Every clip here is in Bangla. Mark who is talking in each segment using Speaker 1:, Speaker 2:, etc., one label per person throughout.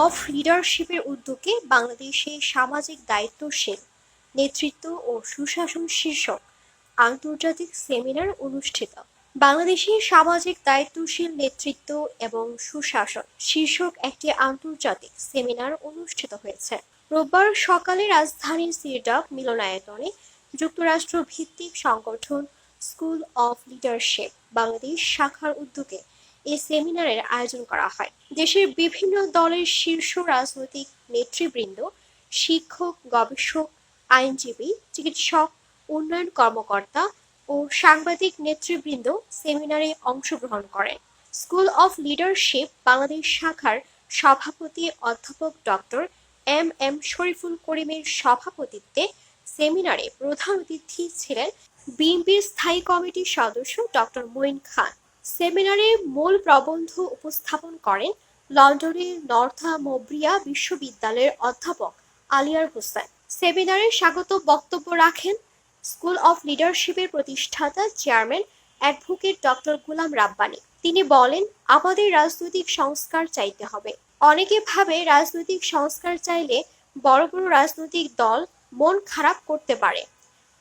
Speaker 1: অফ লিডারশিপের উদ্যোগে বাংলাদেশে সামাজিক দায়িত্বশীল নেতৃত্ব ও সুশাসন শীর্ষক আন্তর্জাতিক সেমিনার অনুষ্ঠিত। বাংলাদেশে সামাজিক দায়িত্বশীল নেতৃত্ব এবং সুশাসন শীর্ষক একটি আন্তর্জাতিক সেমিনার অনুষ্ঠিত হয়েছে। রোববার সকালে রাজধানীর সিরডাপ মিলনায়তনে যুক্তরাষ্ট্র ভিত্তিক সংগঠন স্কুল অফ লিডারশিপ বাংলাদেশ শাখার উদ্যোগে এই সেমিনারের আয়োজন করা হয়। দেশের বিভিন্ন দলের শীর্ষ রাজনৈতিক নেতৃবৃন্দ, শিক্ষক, গবেষক, আইনজীবী, চিকিৎসক, উন্নয়ন কর্মকর্তা ও সাংবাদিক নেতৃবৃন্দ সেমিনারে অংশগ্রহণ করেন। স্কুল অফ লিডারশিপ বাংলাদেশ শাখার সভাপতি অধ্যাপক ডক্টর এম শরীফুল করিমের সভাপতিত্বে সেমিনারে প্রধান অতিথি ছিলেন বিএনপির স্থায়ী কমিটির সদস্য ডক্টর মঈন খান। সেমিনারে মূল প্রবন্ধ উপস্থাপন করেন লন্ডনের নর্থাম্বরিয়া বিশ্ববিদ্যালয়ের অধ্যাপক আলিয়ার হোসেন। সেমিনারে স্বাগত বক্তব্য রাখেন স্কুল অফ লিডারশিপের প্রতিষ্ঠাতা chairman advocate doctor Golam Rabbani. তিনি বলেন, আমাদের রাজনৈতিক সংস্কার চাইতে হবে। অনেকে ভাবে রাজনৈতিক সংস্কার চাইলে বড় বড় রাজনৈতিক দল মন খারাপ করতে পারে।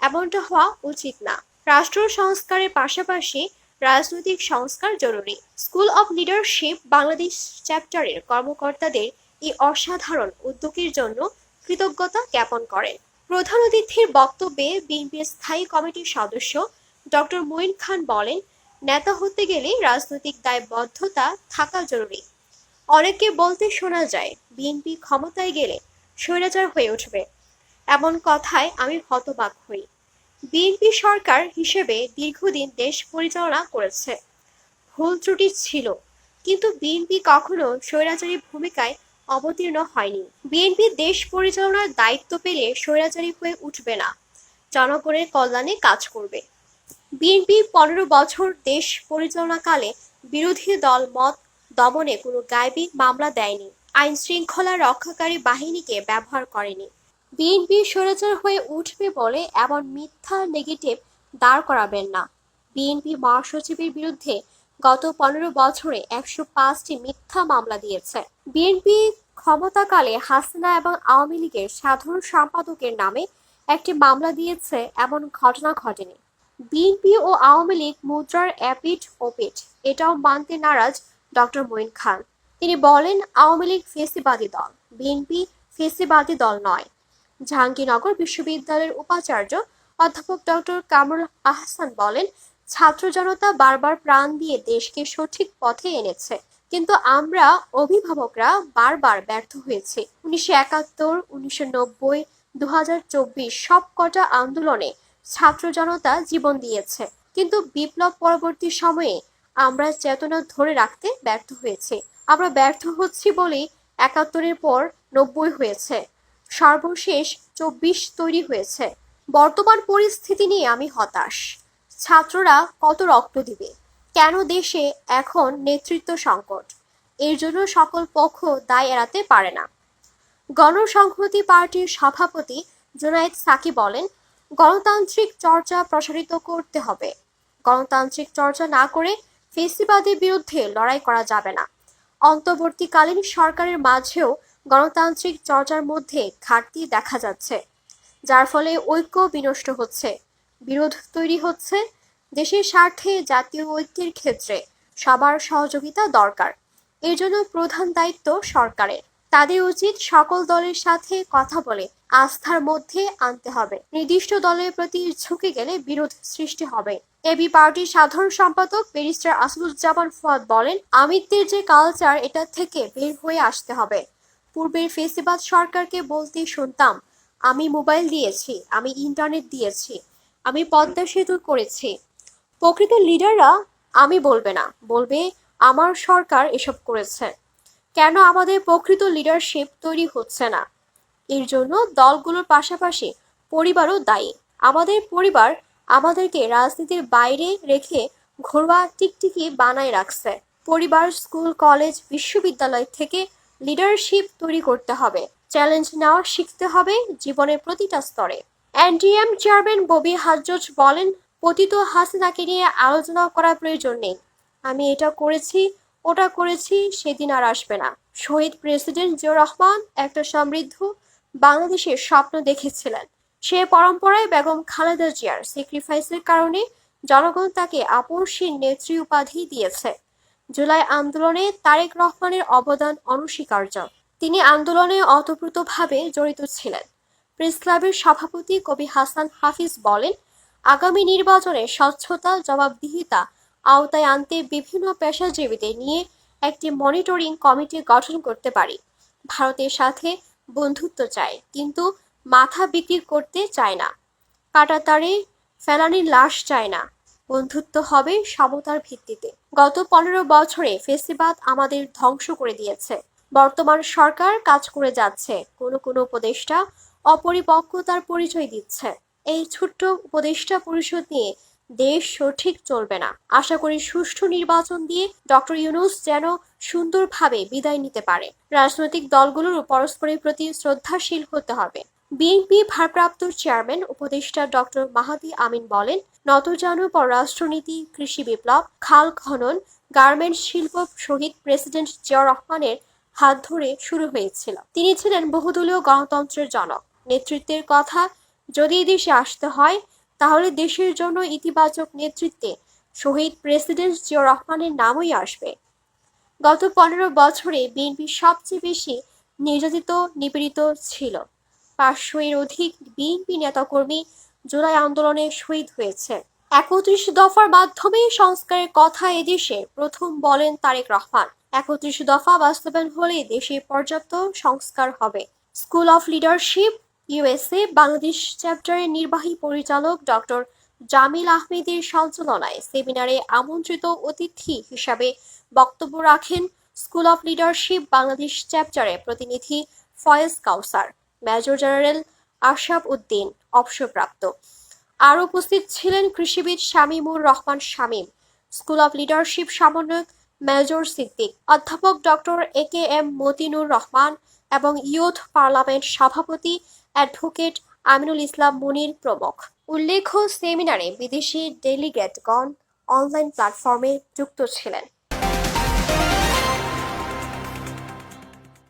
Speaker 1: এমনটা হওয়া উচিত না। রাষ্ট্র সংস্কারের পাশাপাশি রাজনৈতিক সংস্কার জরুরি। স্কুল অফ লিডারশিপ বাংলাদেশ চ্যাপ্টারের কর্মকর্তাদের এই অসাধারণ উদ্যোগের জন্য কৃতজ্ঞতা জ্ঞাপন করেন। প্রধান অতিথির বক্তব্যে বিএনপির স্থায়ী কমিটির সদস্য ডক্টর মঈন খান বলেন, নেতা হতে গেলে রাজনৈতিক দায়বদ্ধতা থাকা জরুরি। অনেককে বলতে শোনা যায়, বিএনপি ক্ষমতায় গেলে স্বৈরাচার হয়ে উঠবে। এমন কথায় আমি হতবাক হই। বিএনপি সরকার হিসেবে দীর্ঘদিন দেশ পরিচালনা করেছে। ভুল ত্রুটি ছিল, কিন্তু বিএনপি কখনো স্বৈরাচারী ভূমিকায় অবতীর্ণ হয়নি। বিএনপি দেশ পরিচালনার দায়িত্ব পেলে স্বৈরাচারী হয়ে উঠবে না, জনগণের কল্যাণে কাজ করবে। বিএনপি ১৫ বছর দেশ পরিচালনাকালে বিরোধী দল মত দমনে কোনো গায়েবী মামলা দেয়নি, আইন শৃঙ্খলা রক্ষাকারী বাহিনীকে ব্যবহার করেনি। বিএনপি স্বৈরাচার হয়ে উঠবে বলে এমন মিথ্যা নেগেটিভ দাঁড় করাবেন না। বিএনপি মহাসচিবের বিরুদ্ধে গত ১৫ বছরে ১০৫টি মিথ্যা মামলা দিয়েছে। বিএনপি ক্ষমতাকালে হাসিনা এবং আওয়ামী লীগের সাধারণ সম্পাদকের নামে একটি মামলা দিয়েছে, এমন ঘটনা ঘটেনি। বিএনপি ও আওয়ামী লীগ মুদ্রার এপিঠ ওপিঠ, এটাও মানতে নারাজ ডক্টর মঈন খান। তিনি বলেন, আওয়ামী লীগ ফেসিবাদী দল, বিএনপি ফেসিবাদী দল নয়। জাহাঙ্গীরনগর বিশ্ববিদ্যালয়ের উপাচার্য অধ্যাপক ডক্টর কামরুল আহসান বলেন, ছাত্র জনতা বারবার প্রাণ দিয়ে দেশকে সঠিক পথে এনেছে, কিন্তু আমরা অভিভাবকরা বারবার ব্যর্থ হয়েছি। ১৯৭১, ১৯৯০, ২০২৪ সবকটা আন্দোলনে ছাত্র জনতা জীবন দিয়েছে, কিন্তু বিপ্লব পরবর্তী সময়ে আমরা চেতনা ধরে রাখতে ব্যর্থ হয়েছি। আমরা ব্যর্থ হচ্ছি বলেই ৭১-এর পর ৯০ হয়েছে, সর্বশেষ ২৪ তৈরি হয়েছে। বর্তমান পরিস্থিতি নিয়ে আমি হতাশ। ছাত্ররা কত রক্ত দিবে? কেন দেশে এখন নেতৃত্ব সংকট? এর জন্য সকল পক্ষ দায় এড়াতে পারে না। গণসংহতি পার্টির সভাপতি জুনায়েদ সাকি বলেন, গণতান্ত্রিক চর্চা প্রসারিত করতে হবে। গণতান্ত্রিক চর্চা না করে ফেসিবাদের বিরুদ্ধে লড়াই করা যাবে না। অন্তর্বর্তীকালীন সরকারের মাঝেও গণতান্ত্রিক চর্চার মধ্যে ঘাটতি দেখা যাচ্ছে, যার ফলে ঐক্য বিনষ্ট হচ্ছে, বিরোধ তৈরি হচ্ছে। দেশের স্বার্থে জাতীয় ঐক্যের ক্ষেত্রে সবার সহযোগিতা দরকার। এর জন্য প্রধান দায়িত্ব সরকারের। তাদের উচিত সকল দলের সাথে কথা বলে আস্থার মধ্যে আনতে হবে। নির্দিষ্ট দলের প্রতি ঝুঁকে গেলে বিরোধ সৃষ্টি হবে। এবি পার্টির সাধারণ সম্পাদক ব্যারিস্টার আসাদুজ্জামান ফুয়াদ বলেন, আমিত্বের যে কালচার, এটা থেকে বের হয়ে আসতে হবে। পূর্বের ফেসিবাদ সরকারকে বলতে শুনতাম, আমি মোবাইল দিয়েছি, আমি ইন্টারনেট দিয়েছি, আমি পদ্মা সেতু করেছি। প্রকৃত লিডাররা আমি বলবে না, বলবে আমার সরকার এসব করেছে। কেন আমাদের প্রকৃত লিডারশিপ তৈরি হচ্ছে না? এর জন্য দলগুলোর পাশাপাশি পরিবারও দায়ী। আমাদের পরিবার আমাদেরকে রাজনীতির বাইরে রেখে ঘরোয়া টিকটিকি বানায় রাখছে। পরিবার, স্কুল, কলেজ, বিশ্ববিদ্যালয় থেকে লিডারশিপ তৈরি করতে হবে। চ্যালেঞ্জ নেওয়া শিখতে হবে জীবনের প্রতিটা স্তরে। এনডিএম চেয়ারম্যান ববি হাজ্জজ বলেন, পতিত হাসিনাকে নিয়ে আলোচনা করার প্রয়োজন নেই। আমি এটা করেছি, ওটা করেছি সেদিন আর আসবে না। শহীদ প্রেসিডেন্ট জিয়াউর রহমান একটা সমৃদ্ধ বাংলাদেশের স্বপ্ন দেখেছিলেন। সে পরম্পরায় বেগম খালেদা জিয়ার স্যাক্রিফাইসের কারণে জনগণ তাকে আপসহীন নেত্রী উপাধি দিয়েছে। জুলাই আন্দোলনে তারেক রহমানের অবদান অনস্বীকার্য। তিনি আন্দোলনে ওতপ্রোতভাবে জড়িত ছিলেন। প্রেস ক্লাবের সভাপতি কবি হাসান হাফিজ বলেন, আগামী নির্বাচনে স্বচ্ছতা, জবাবদিহিতা আওতায় আনতে বিভিন্ন পেশাজীবীদের নিয়ে একটি মনিটরিং কমিটি গঠন করতে পারি। ভারতের সাথে বন্ধুত্ব চায়, কিন্তু মাথা বিক্রি করতে চায় না। কাঁটাতারে ফেলানির লাশ চায় না। বন্ধুত্ব হবে সমতার ভিত্তিতে। গত 15 বছরে ফেসিবাদ আমাদের ধ্বংস করে দিয়েছে। বর্তমান সরকার কাজ করে যাচ্ছে। কোনো কোনো উপদেষ্টা অপরিপক্কতার পরিচয় দিচ্ছে। এই ছোট্ট উপদেষ্টা পরিষদ নিয়ে দেশ সঠিক চলবে না। আশা করি সুষ্ঠু নির্বাচন দিয়ে ডক্টর ইউনূস যেন সুন্দরভাবে বিদায় নিতে পারে। রাজনৈতিক দলগুলোর পরস্পরের প্রতি শ্রদ্ধাশীল হতে হবে। বিএনপি ভারপ্রাপ্ত চেয়ারম্যান উপদেষ্টা ডক্টর মাহাদি আমিন বলেন, নতজানু পররাষ্ট্রনীতি, কৃষি বিপ্লব, খাল খনন, গার্মেন্টস শিল্প শহীদ প্রেসিডেন্ট জিয়াউর রহমানের হাত ধরে শুরু হয়েছিল। তিনি ছিলেন বহুদলীয় গণতন্ত্রের জনক। নেতৃত্বের কথা যদি দেশে আসতে হয়, তাহলে দেশের জন্য ইতিবাচক নেতৃত্বে শহীদ প্রেসিডেন্ট জিয়াউর রহমানের নামই আসবে। গত 15 বছরে বিএনপি সবচেয়ে বেশি নির্যাতিত, নিপীড়িত ছিল। 500-এর অধিক বিএনপি নেতাকর্মী জুলাই আন্দোলনে শহীদ হয়েছে। 31 দফার মাধ্যমে সংস্কারের কথা এদেশে প্রথম বলেন তারেক রহমান। 31 দফা বাস্তবায়ন হলে দেশে পর্যাপ্ত সংস্কার হবে। School of leadership USA Bangladesh চ্যাপ্টারের নির্বাহী পরিচালক ডক্টর জামিল আহমেদের সঞ্চালনায় সেমিনারে আমন্ত্রিত অতিথি হিসাবে বক্তব্য রাখেন স্কুল অফ লিডারশিপ বাংলাদেশ চ্যাপ্টারের প্রতিনিধি ফয়েজ কাউসার, মেজর জেনারেল আশরাফ উদ্দিন অবসরপ্রাপ্ত। আর উপস্থিত ছিলেন কৃষিবিদ Shamimur Rahman Shamim, school of leadership সমন্বয়ক মেজর সিদ্দিক, অধ্যাপক ডক্টর একেএম মতিনুর রহমান এবং ইয়ুথ পার্লামেন্ট সভাপতি অ্যাডভোকেট আমিনুল ইসলাম মুনির প্রমুখ। উল্লেখ্য, সেমিনারে বিদেশি ডেলিগেটগণ অনলাইন প্ল্যাটফর্মে যুক্ত ছিলেন।